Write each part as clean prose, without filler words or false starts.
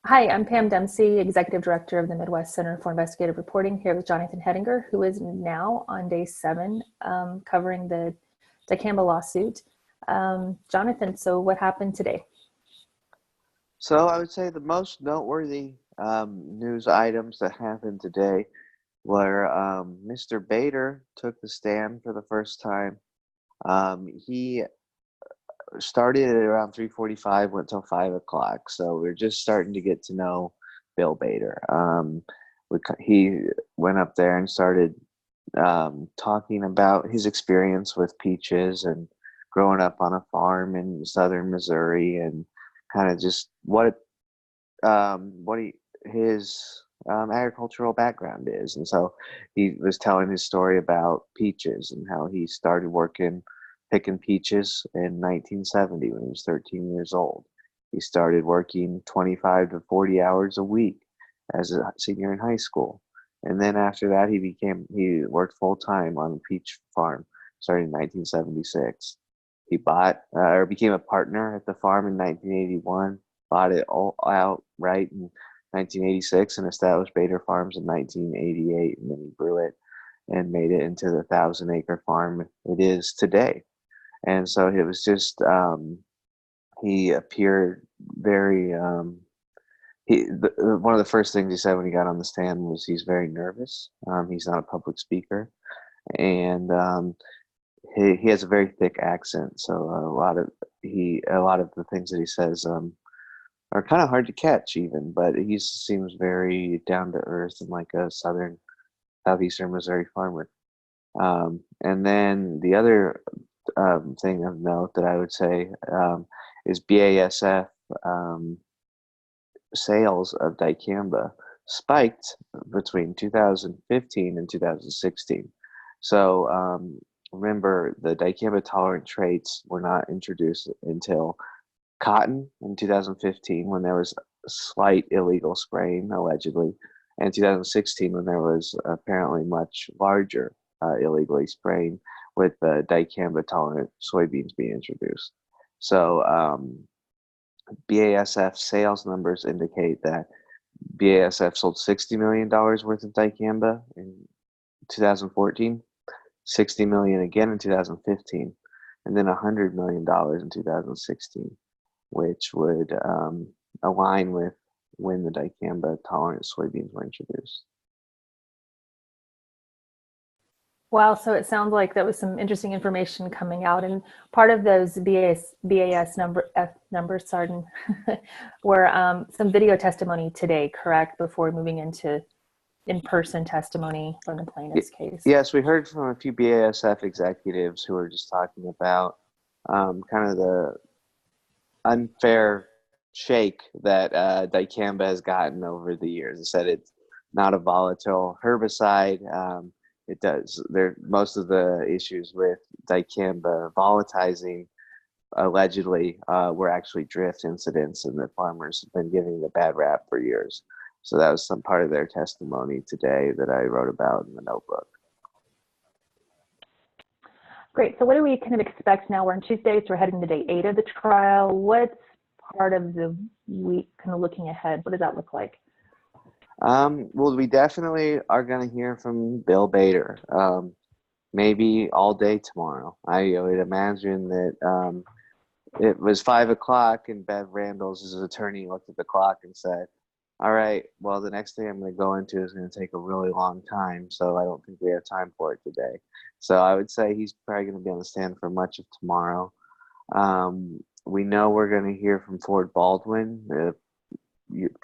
Hi, I'm Pam Dempsey, Executive Director of the Midwest Center for Investigative Reporting, here with Jonathan Hedinger, who is now on day 7, covering the dicamba lawsuit. Jonathan, so what happened today? So I would say the most noteworthy news items that happened today were Mr. Bader took the stand for the first time. He started at around 3:45, went till 5 o'clock. So we're just starting to get to know Bill Bader. He went up there and started talking about his experience with peaches and growing up on a farm in southern Missouri and kind of just what his agricultural background is. And so he was telling his story about peaches and how he started working picking peaches in 1970 when he was 13 years old. He started working 25 to 40 hours a week as a senior in high school. And then after that, he worked full time on a peach farm starting in 1976. He bought or became a partner at the farm in 1981, bought it all outright in 1986, and established Bader Farms in 1988. And then he grew it and made it into the 1,000-acre farm it is today. And so it was just he appeared very one of the first things he said when he got on the stand was he's very nervous. He's not a public speaker, and he has a very thick accent. So a lot of the things that he says are kind of hard to catch even, but he seems very down to earth and like a southeastern Missouri farmer. And then the other thing of note that I would say is BASF sales of dicamba spiked between 2015 and 2016. So remember, the dicamba tolerant traits were not introduced until cotton in 2015 when there was slight illegal spraying allegedly, and 2016 when there was apparently much larger illegally spraying with dicamba tolerant soybeans being introduced. So BASF sales numbers indicate that BASF sold $60 million worth of dicamba in 2014, 60 million again in 2015, and then $100 million in 2016, which would align with when the dicamba tolerant soybeans were introduced. Wow, so it sounds like that was some interesting information coming out, and part of those numbers, pardon, were some video testimony today, correct? Before moving into in-person testimony from the plaintiff's case. Yes, we heard from a few BASF executives who were just talking about kind of the unfair shake that dicamba has gotten over the years. It said it's not a volatile herbicide. It does. Most of the issues with dicamba volatilizing allegedly were actually drift incidents, and the farmers have been giving it a bad rap for years. So that was some part of their testimony today that I wrote about in the notebook. Great. So what do we kind of expect now? We're on Tuesday, so we're heading to day 8 of the trial. What's part of the week kind of looking ahead? What does that look like? Well, we definitely are going to hear from Bill Bader, maybe all day tomorrow. I would imagine that it was 5 o'clock, and Bev Randall's his attorney looked at the clock and said, all right, well, the next thing I'm going to go into is going to take a really long time, so I don't think we have time for it today. So I would say he's probably going to be on the stand for much of tomorrow. We know we're going to hear from Ford Baldwin, the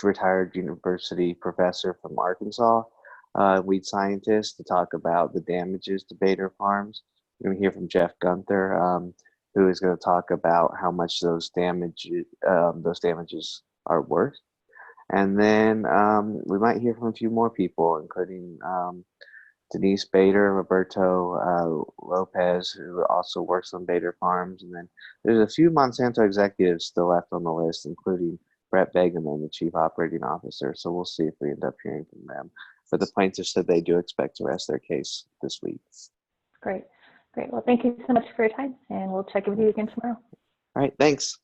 retired university professor from Arkansas, lead scientist, to talk about the damages to Bader Farms. We're going to hear from Jeff Gunther, who is going to talk about how much those damages are worth. And then we might hear from a few more people, including Denise Bader, Roberto Lopez, who also works on Bader Farms. And then there's a few Monsanto executives still left on the list, including Brett Begeman, the chief operating officer. So we'll see if we end up hearing from them. But the plaintiffs said they do expect to rest their case this week. Great. Great. Well, thank you so much for your time, and we'll check in with you again tomorrow. All right. Thanks.